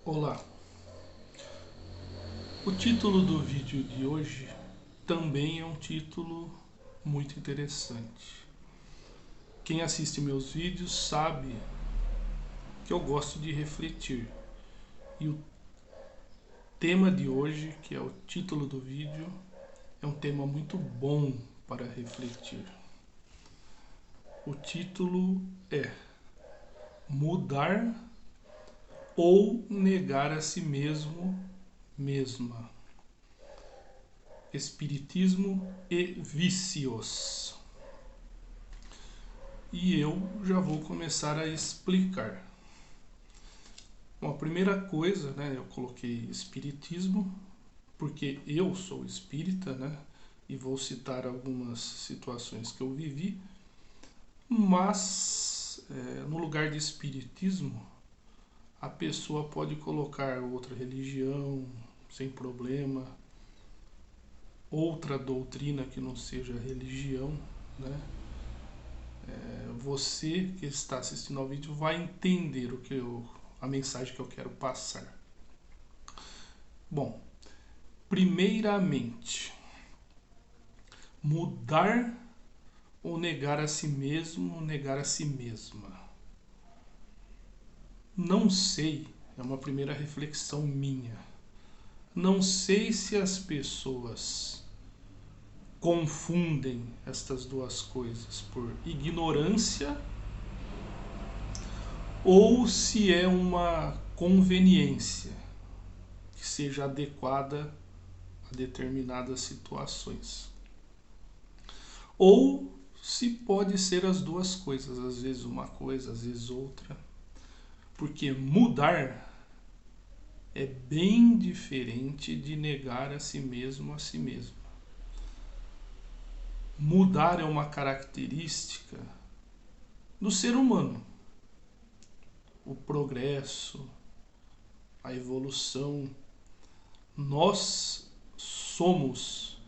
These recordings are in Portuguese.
Olá, o título do vídeo de hoje também é um título muito interessante. Quem assiste meus vídeos sabe que eu gosto de refletir e o tema de hoje, que é o título do vídeo, é um tema muito bom para refletir. O título é Mudar ou Negar a Si Mesmo, Mesma. Espiritismo e vícios. E eu já vou começar a explicar. Bom, a primeira coisa, né, eu coloquei espiritismo, porque eu sou espírita, né, e vou citar algumas situações que eu vivi, mas no lugar de espiritismo, a pessoa pode colocar outra religião sem problema, outra doutrina que não seja religião, né? Você que está assistindo ao vídeo vai entender a mensagem que eu quero passar. Bom, primeiramente, mudar ou negar a si mesmo, negar a si mesma. Não sei, é uma primeira reflexão minha. Não sei se as pessoas confundem estas duas coisas por ignorância ou se é uma conveniência que seja adequada a determinadas situações. Ou se pode ser as duas coisas, às vezes uma coisa, às vezes outra. Porque mudar é bem diferente de negar a si mesmo a si mesmo. Mudar é uma característica do ser humano. O progresso, a evolução. Nós somos,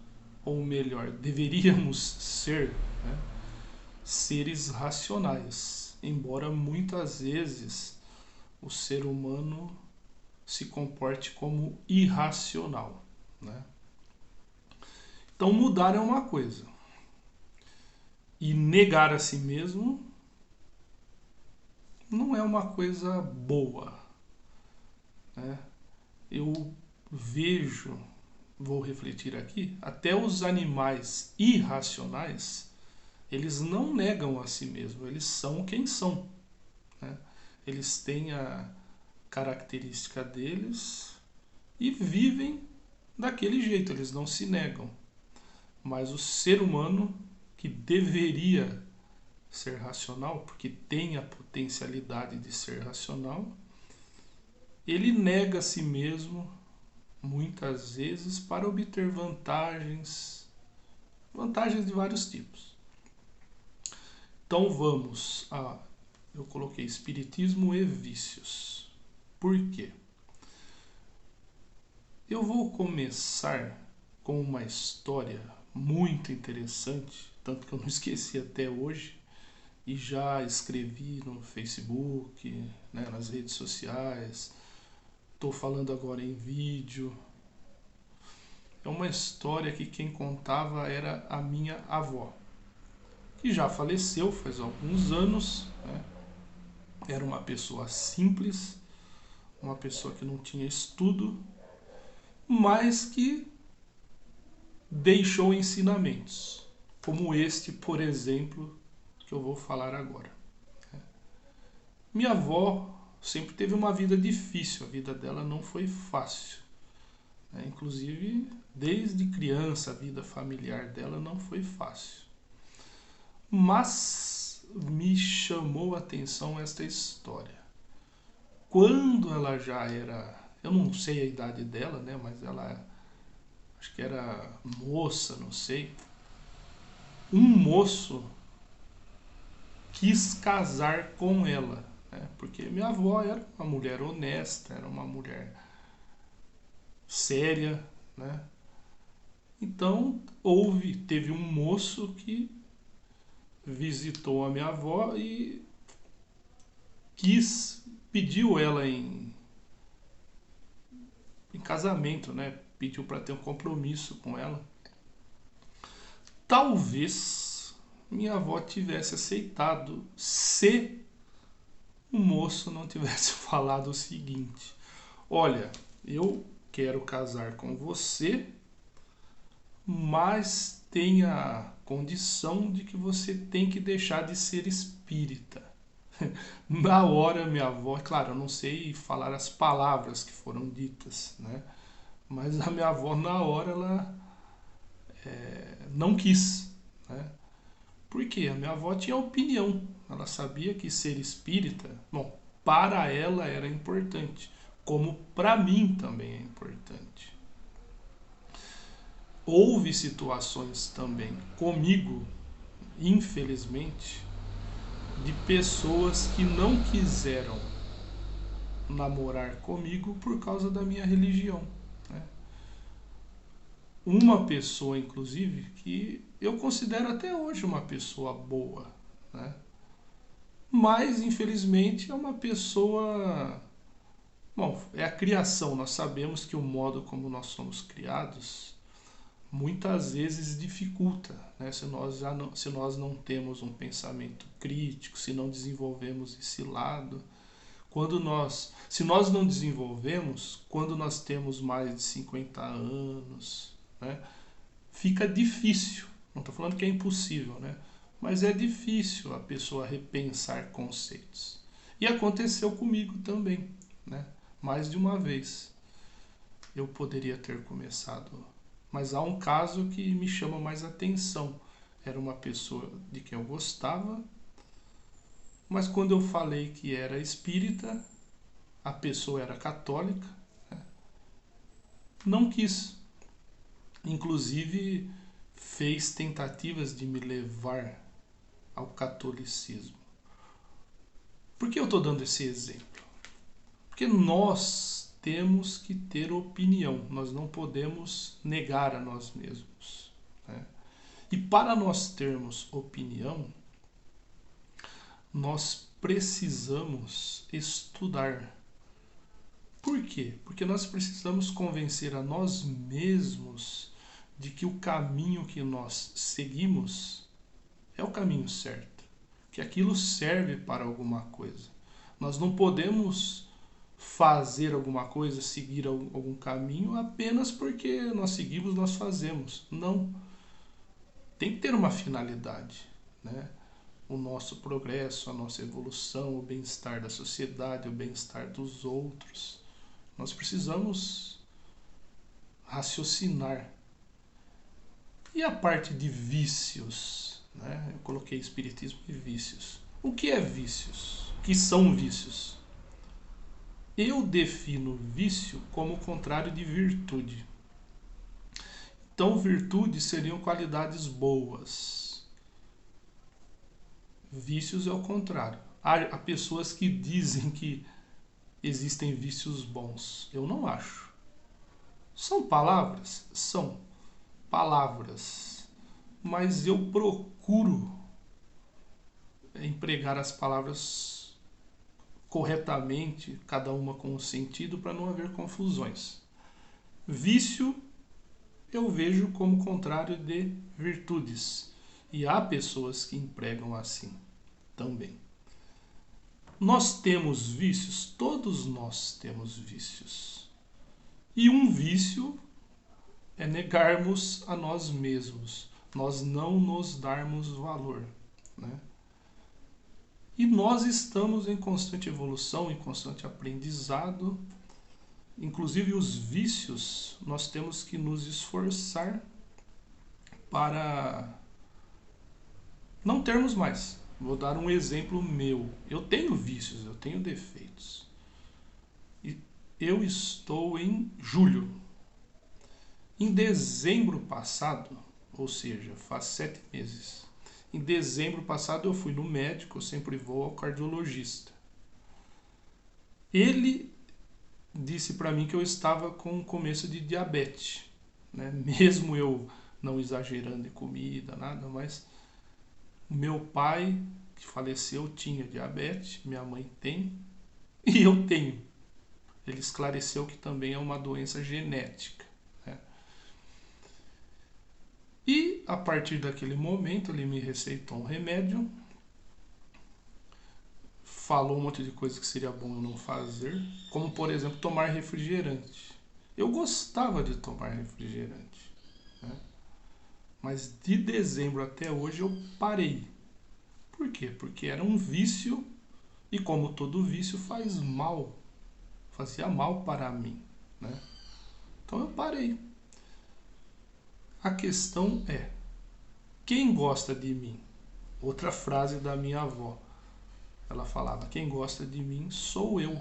ou melhor, deveríamos ser, né, seres racionais, embora muitas vezes o ser humano se comporte como irracional, né? Então mudar é uma coisa e negar a si mesmo não é uma coisa boa, né? Eu vejo, vou refletir aqui, até os animais irracionais, eles não negam a si mesmos, eles são quem são, né? Eles têm a característica deles e vivem daquele jeito, eles não se negam. Mas o ser humano, que deveria ser racional, porque tem a potencialidade de ser racional, ele nega a si mesmo muitas vezes para obter vantagens de vários tipos. Então vamos a, eu coloquei espiritismo e vícios. Por quê? Eu vou começar com uma história muito interessante, tanto que eu não esqueci até hoje, e já escrevi no Facebook, né, nas redes sociais, estou falando agora em vídeo. É uma história que quem contava era a minha avó, que já faleceu faz alguns anos, né? Era uma pessoa simples, uma pessoa que não tinha estudo, mas que deixou ensinamentos, como este, por exemplo, que eu vou falar agora. Minha avó sempre teve uma vida difícil, a vida dela não foi fácil. Inclusive, desde criança, a vida familiar dela não foi fácil. Mas me chamou a atenção esta história. Quando ela já era, eu não sei a idade dela, né, mas ela acho que era moça, não sei. Um moço quis casar com ela, né, porque minha avó era uma mulher honesta, era uma mulher séria, né? Então teve um moço que visitou a minha avó e pediu ela casamento, né? Pediu para ter um compromisso com ela. Talvez minha avó tivesse aceitado se o moço não tivesse falado o seguinte: olha, eu quero casar com você, mas tem a condição de que você tem que deixar de ser espírita. Na hora, minha avó, claro, eu não sei falar as palavras que foram ditas, né? Mas a minha avó, na hora, ela não quis, né? Porque a minha avó tinha opinião. Ela sabia que ser espírita, bom, para ela era importante, como para mim também é importante. Houve situações também comigo, infelizmente, de pessoas que não quiseram namorar comigo por causa da minha religião, né? Uma pessoa, inclusive, que eu considero até hoje uma pessoa boa, né? Mas, infelizmente, é uma pessoa... Bom, é a criação. Nós sabemos que o modo como nós somos criados muitas vezes dificulta, né? Se nós não temos um pensamento crítico, se não desenvolvemos esse lado. Se nós não desenvolvemos, quando nós temos mais de 50 anos, né, fica difícil. Não estou falando que é impossível, né? Mas é difícil a pessoa repensar conceitos. E aconteceu comigo também, né? Mais de uma vez. Eu poderia ter começado, mas há um caso que me chama mais atenção. Era uma pessoa de quem eu gostava, mas quando eu falei que era espírita, a pessoa era católica, né? Não quis. Inclusive fez tentativas de me levar ao catolicismo. Por que eu estou dando esse exemplo? Porque nós temos que ter opinião, nós não podemos negar a nós mesmos, né? E para nós termos opinião, nós precisamos estudar. Por quê? Porque nós precisamos convencer a nós mesmos de que o caminho que nós seguimos é o caminho certo, que aquilo serve para alguma coisa. Nós não podemos fazer alguma coisa, seguir algum caminho apenas porque nós seguimos, nós fazemos. Não. Tem que ter uma finalidade, né? O nosso progresso, a nossa evolução, o bem-estar da sociedade, o bem-estar dos outros. Nós precisamos raciocinar. E a parte de vícios, né? Eu coloquei espiritismo e vícios. O que é vícios? O que são vícios? Eu defino vício como o contrário de virtude. Então, virtudes seriam qualidades boas. Vícios é o contrário. Há pessoas que dizem que existem vícios bons. Eu não acho. São palavras? São palavras. Mas eu procuro empregar as palavras corretamente, cada uma com um sentido, para não haver confusões. Vício eu vejo como contrário de virtudes. E há pessoas que empregam assim também. Nós temos vícios, todos nós temos vícios. E um vício é negarmos a nós mesmos, nós não nos darmos valor, né? E nós estamos em constante evolução, em constante aprendizado. Inclusive os vícios, nós temos que nos esforçar para não termos mais. Vou dar um exemplo meu. Eu tenho vícios, eu tenho defeitos. E eu estou em julho. Em dezembro passado, ou seja, faz 7 meses, em dezembro passado eu fui no médico, eu sempre vou ao cardiologista. Ele disse para mim que eu estava com começo de diabetes, né? Mesmo eu não exagerando em comida, nada, mas meu pai, que faleceu, tinha diabetes, minha mãe tem, e eu tenho. ele esclareceu que também é uma doença genética, né? E a partir daquele momento ele me receitou um remédio, falou um monte de coisa que seria bom eu não fazer, como por exemplo tomar refrigerante. Eu gostava de tomar refrigerante, né? Mas de dezembro até hoje eu parei. Por quê? Porque era um vício e como todo vício faz mal, fazia mal para mim, né? Então eu parei. A questão é, quem gosta de mim? Outra frase da minha avó. Ela falava, quem gosta de mim sou eu.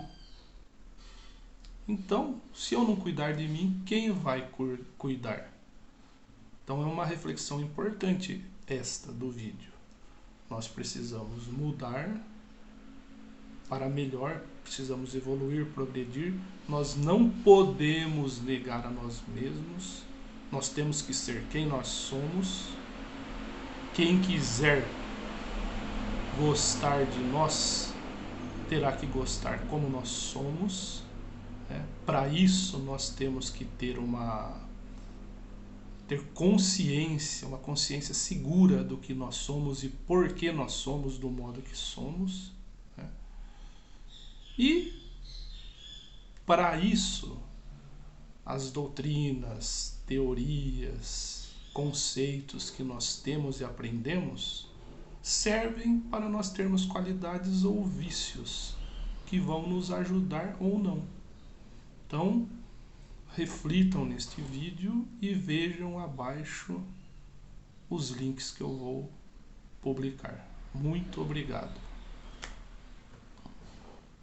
Então, se eu não cuidar de mim, quem vai cuidar? Então é uma reflexão importante esta do vídeo. Nós precisamos mudar para melhor, precisamos evoluir, progredir. Nós não podemos negar a nós mesmos. Nós temos que ser quem nós somos. Quem quiser gostar de nós, terá que gostar como nós somos, né? Para isso nós temos que ter consciência, uma consciência segura do que nós somos e por que nós somos do modo que somos, né? E para isso as doutrinas, teorias, conceitos que nós temos e aprendemos servem para nós termos qualidades ou vícios que vão nos ajudar ou não. Então, reflitam neste vídeo e vejam abaixo os links que eu vou publicar. Muito obrigado.